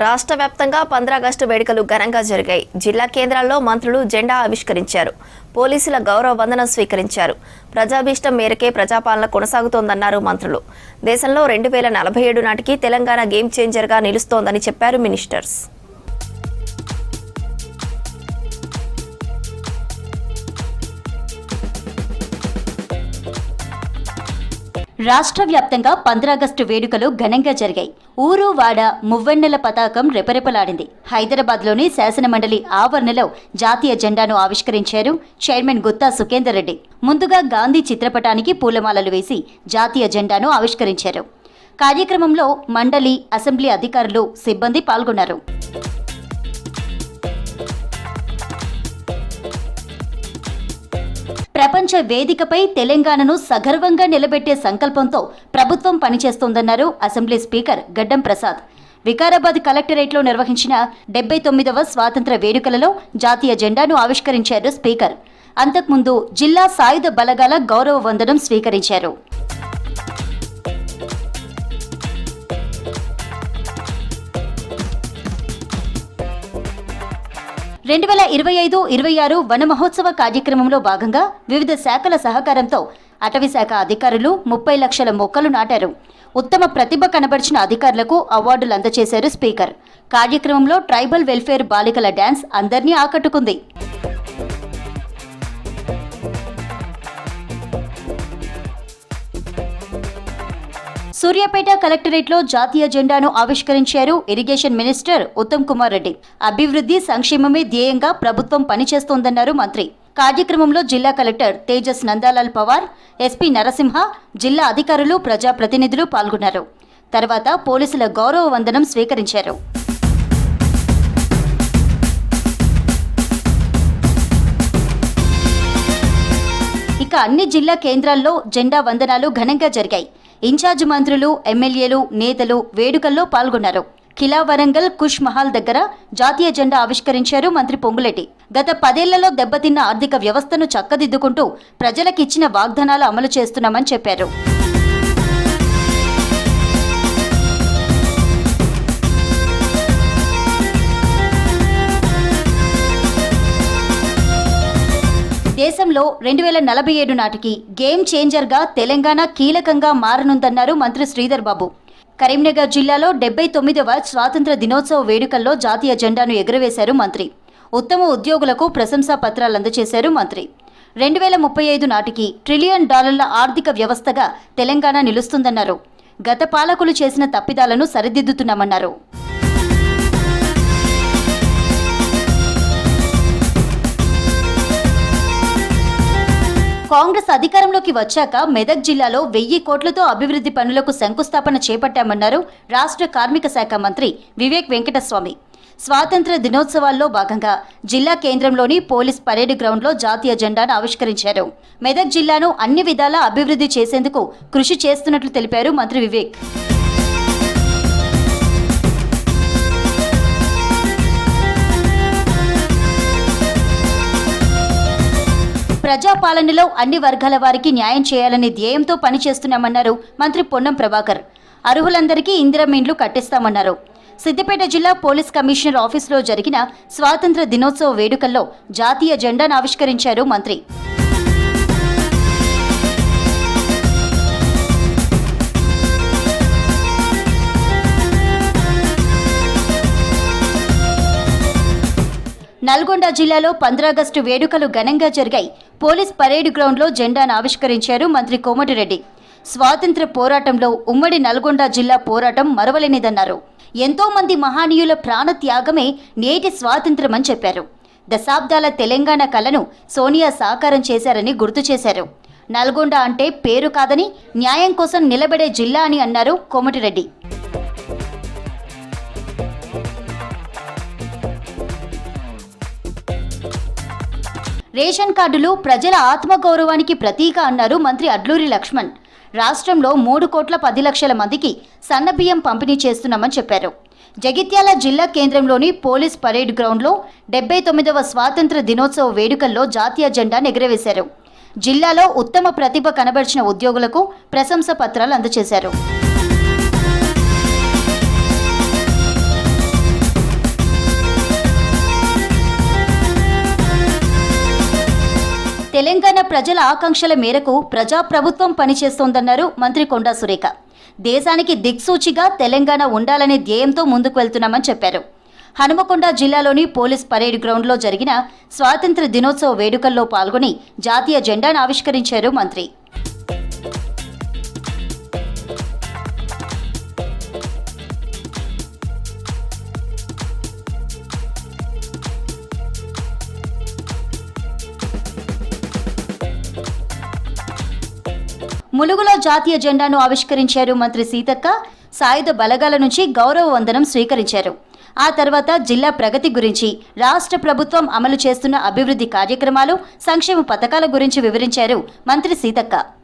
రాష్ట్ర వ్యాప్తంగా 15 ఆగస్టు వేడుకలు ఘనంగా జరిగాయి. జిల్లా కేంద్రాల్లో మంత్రులు జెండా ఆవిష్కరించారు. పోలీసుల గౌరవ వందనం స్వీకరించారు. ప్రజాభీష్టం మేరకే ప్రజాపాలన కొనసాగుతోందన్నారు మంత్రులు. దేశంలో 2047 నాటికి తెలంగాణ గేమ్ చేంజర్గా నిలుస్తోందని చెప్పారు మినిస్టర్స్. రాష్ట్ర వ్యాప్తంగా 15 ఆగస్టు వేడుకలు ఘనంగా జరిగాయి. ఊరు వాడ మువ్వెన్నెల పతాకం రెపరెపలాడింది. హైదరాబాద్లోని శాసనమండలి ఆవరణలో జాతీయ జెండాను ఆవిష్కరించారు చైర్మన్ గుత్తా సుఖేందర్ రెడ్డి. ముందుగా గాంధీ చిత్రపటానికి పూలమాలలు వేసి జాతీయ జెండాను ఆవిష్కరించారు. కార్యక్రమంలో మండలి, అసెంబ్లీ అధికారులు, సిబ్బంది పాల్గొన్నారు. ప్రపంచ వేదికపై తెలంగాణను సగర్వంగా నిలబెట్టే సంకల్పంతో ప్రభుత్వం పనిచేస్తోందన్నారు అసెంబ్లీ స్పీకర్ గడ్డం ప్రసాద్. వికారాబాద్ కలెక్టరేట్లో నిర్వహించిన 79వ స్వాతంత్ర వేడుకలలో జాతీయ జెండాను ఆవిష్కరించారు స్పీకర్. అంతకుముందు జిల్లా సాయుధ బలగాల గౌరవ వందనం స్వీకరించారు. రెండు 2025-26 వన మహోత్సవ కార్యక్రమంలో భాగంగా వివిధ శాఖల సహకారంతో అటవీ శాఖ అధికారులు 30 లక్షల మొక్కలు నాటారు. ఉత్తమ ప్రతిభ కనబరిచిన అధికారులకు అవార్డులు అందజేశారు స్పీకర్. కార్యక్రమంలో ట్రైబల్ వెల్ఫేర్ బాలికల డ్యాన్స్ అందర్నీ ఆకట్టుకుంది. సూర్యాపేట కలెక్టరేట్లో జాతీయ జెండాను ఆవిష్కరించారు ఇరిగేషన్ మినిస్టర్ ఉత్తమ్ కుమార్ రెడ్డి. అభివృద్ధి, సంక్షేమమే ధ్యేయంగా ప్రభుత్వం పనిచేస్తోందన్నారు మంత్రి. కార్యక్రమంలో జిల్లా కలెక్టర్ తేజస్ నందాలాల్ పవార్, ఎస్పీ నరసింహ, జిల్లా అధికారులు, ప్రజాప్రతినిధులు పాల్గొన్నారు. తర్వాత పోలీసుల గౌరవ వందనం స్వీకరించారు. ఇక అన్ని జిల్లా కేంద్రాల్లో జెండా వందనాలు ఘనంగా జరిగాయి. ఇన్ఛార్జ్ మంత్రులు, ఎమ్మెల్యేలు, నేతలు వేడుకల్లో పాల్గొన్నారు. కిలా వరంగల్ కుష్ మహల్ దగ్గర జాతీయ జెండా ఆవిష్కరించారు మంత్రి పొంగులేటి. గత 10 ఏళ్లలో దెబ్బతిన్న ఆర్థిక వ్యవస్థను చక్కదిద్దుకుంటూ ప్రజలకిచ్చిన వాగ్దానాలు అమలు చేస్తున్నామని చెప్పారు. దేశంలో 2047 నాటికి గేమ్ చేంజర్గా తెలంగాణ కీలకంగా మారనుందన్నారు మంత్రి శ్రీధర్ బాబు. కరీంనగర్ జిల్లాలో 79వ స్వాతంత్ర దినోత్సవ వేడుకల్లో జాతీయ జెండాను ఎగురవేశారు మంత్రి. ఉత్తమ ఉద్యోగులకు ప్రశంసా పత్రాలు అందజేశారు మంత్రి. 2035 నాటికి $1 ట్రిలియన్ ఆర్థిక వ్యవస్థగా తెలంగాణ నిలుస్తుందన్నారు. గత పాలకులు చేసిన తప్పిదాలను సరిదిద్దుతున్నామన్నారు. కాంగ్రెస్ అధికారంలోకి వచ్చాక మెదక్ జిల్లాలో 1000 కోట్లతో అభివృద్ధి పనులకు శంకుస్థాపన చేపట్టామన్నారు రాష్ట్ర కార్మిక శాఖ మంత్రి వివేక్ వెంకటస్వామి. స్వాతంత్ర దినోత్సవాల్లో భాగంగా జిల్లా కేంద్రంలోని పోలీస్ పరేడ్ గ్రౌండ్లో జాతీయ జెండాను ఆవిష్కరించారు. మెదక్ జిల్లాను అన్ని విధాలా అభివృద్ధి చేసేందుకు కృషి చేస్తున్నట్లు తెలిపారు మంత్రి వివేక్. ప్రజాపాలనలో అన్ని వర్గాల వారికి న్యాయం చేయాలనే ధ్యేయంతో పనిచేస్తున్నామన్నారు మంత్రి పొన్నం ప్రభాకర్. అర్హులందరికీ ఇందిరమ్మ ఇండ్లు కట్టిస్తామన్నారు. సిద్దిపేట జిల్లా పోలీస్ కమిషనర్ ఆఫీసులో జరిగిన స్వాతంత్ర దినోత్సవ వేడుకల్లో జాతీయ జెండాను ఆవిష్కరించారు మంత్రి. నల్గొండ జిల్లాలో 15 ఆగస్టు వేడుకలు ఘనంగా జరిగాయి. పోలీస్ పరేడ్ గ్రౌండ్లో జెండాను ఆవిష్కరించారు మంత్రి కోమటిరెడ్డి. స్వాతంత్ర పోరాటంలో ఉమ్మడి నల్గొండ జిల్లా పోరాటం మరవలేనిదన్నారు. ఎంతో మంది మహానీయుల ప్రాణ త్యాగమే నేటి స్వాతంత్ర్యమని చెప్పారు. దశాబ్దాల తెలంగాణ కలను సోనియా సాకారం చేశారని గుర్తు చేశారు. నల్గొండ అంటే పేరు కాదని, న్యాయం కోసం నిలబడే జిల్లా అని అన్నారు కోమటిరెడ్డి. రేషన్ కార్డులు ప్రజల ఆత్మగౌరవానికి ప్రతీక అన్నారు మంత్రి అడ్లూరి లక్ష్మణ్. రాష్ట్రంలో 3,10,00,000 మందికి సన్నబియ్యం పంపిణీ చేస్తున్నామని చెప్పారు. జగిత్యాల జిల్లా కేంద్రంలోని పోలీస్ పరేడ్ గ్రౌండ్లో 79వ స్వాతంత్ర దినోత్సవ వేడుకల్లో జాతీయ జెండాను ఎగురవేశారు. జిల్లాలో ఉత్తమ ప్రతిభ కనబరిచిన ఉద్యోగులకు ప్రశంసా పత్రాలు అందజేశారు. తెలంగాణ ప్రజల ఆకాంక్షల మేరకు ప్రజాప్రభుత్వం పనిచేస్తోందన్నారు మంత్రి కొండా సురేఖ. దేశానికి దిక్సూచిగా తెలంగాణ ఉండాలనే ధ్యేయంతో ముందుకు వెళ్తున్నామని చెప్పారు. హనుమకొండ జిల్లాలోని పోలీస్ పరేడ్ గ్రౌండ్లో జరిగిన స్వాతంత్ర దినోత్సవ వేడుకల్లో పాల్గొని జాతీయ జెండాను ఆవిష్కరించారు మంత్రి. ములుగులో జాతీయ జెండాను ఆవిష్కరించారు మంత్రి సీతక్క. సాయుధ బలగాల నుంచి గౌరవ వందనం స్వీకరించారు. ఆ తర్వాత జిల్లా ప్రగతి గురించి, రాష్ట్ర ప్రభుత్వం అమలు చేస్తున్న అభివృద్ధి కార్యక్రమాలు, సంక్షేమ పథకాల గురించి వివరించారు మంత్రి సీతక్క.